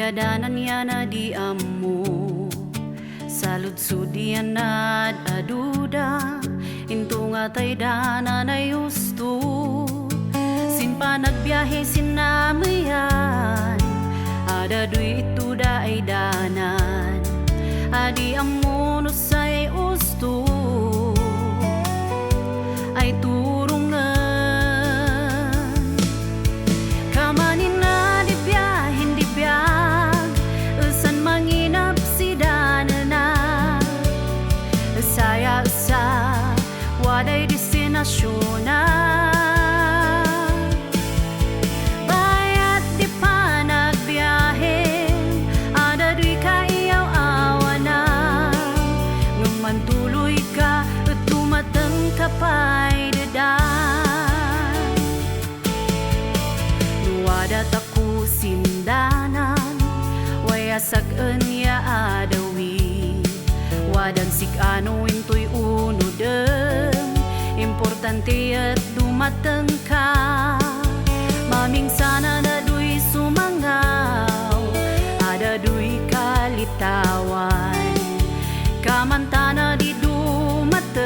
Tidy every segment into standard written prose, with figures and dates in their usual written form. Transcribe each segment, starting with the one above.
Yadanan yana di ammo salud sudian nad aduda into nga tay dana na yusto sinpa nagbiyahe sinamayan ada duit itu da ay danan adi ammo no say usto ay turungan kamanin na di biyahin di biyag usan manginap si danana saya sa waday destinasyon na bayat di pa nagbiyahe ada duy ka iyaw awana ngaman tuloy ka at tumatang kapay dedan nuwadat ako sindanan wayasak enya adawi wadan sik ano intoy unudem importante at dumateng ka maming sana na duy sumangaw ada duy kalitawan kamantana di dumateng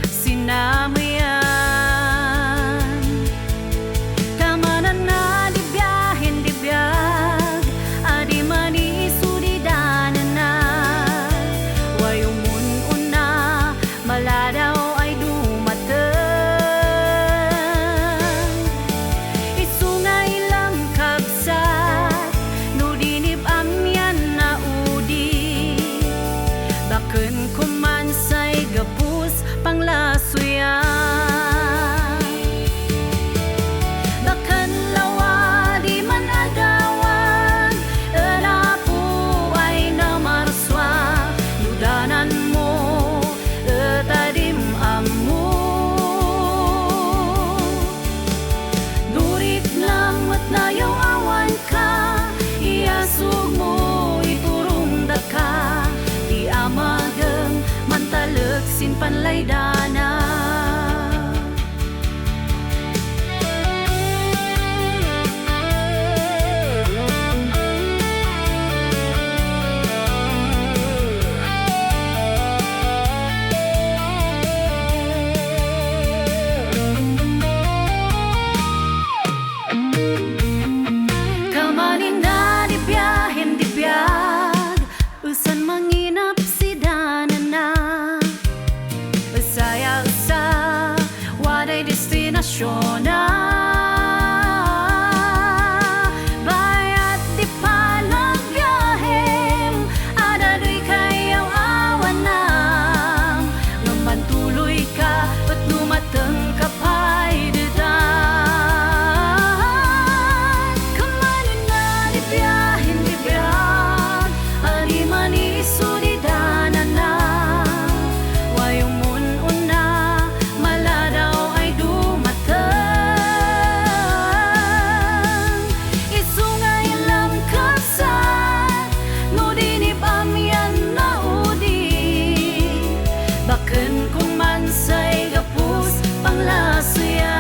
sinamayan kamanan na di biyahin di biyag adi mani isudi danana wayumun una maladaw ay dumateng isu nga ilang kabsat no dinib amyan na udi baken kuman say gapus panglasuyan baken lawa di man adawan elapu ay namarswa nudanan mo etadim ammo durit lang at nayaw awan ka iasug mo iturong daka di amageng mantaleg sin panlaydana kamanin na di biyahin di biyag usan manginap si danana saya sa waday destinasyon na bayat di pa nagbiyahem ada duy kayaw awan na ngaman tuloy ka at dumateng kapay dedan kamanin na di biyahin di biyag adi mani isudi danana wayumun una maladaw ay dumateng isu nga ilang kasat no dinib amyan na udi baken kung man say gapus panglasuyan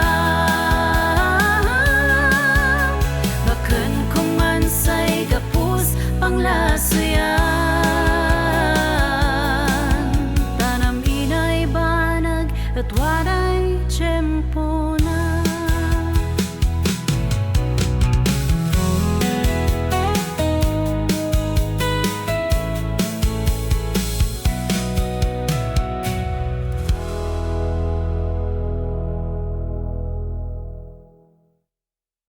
baken kung man say gapus panglasuyan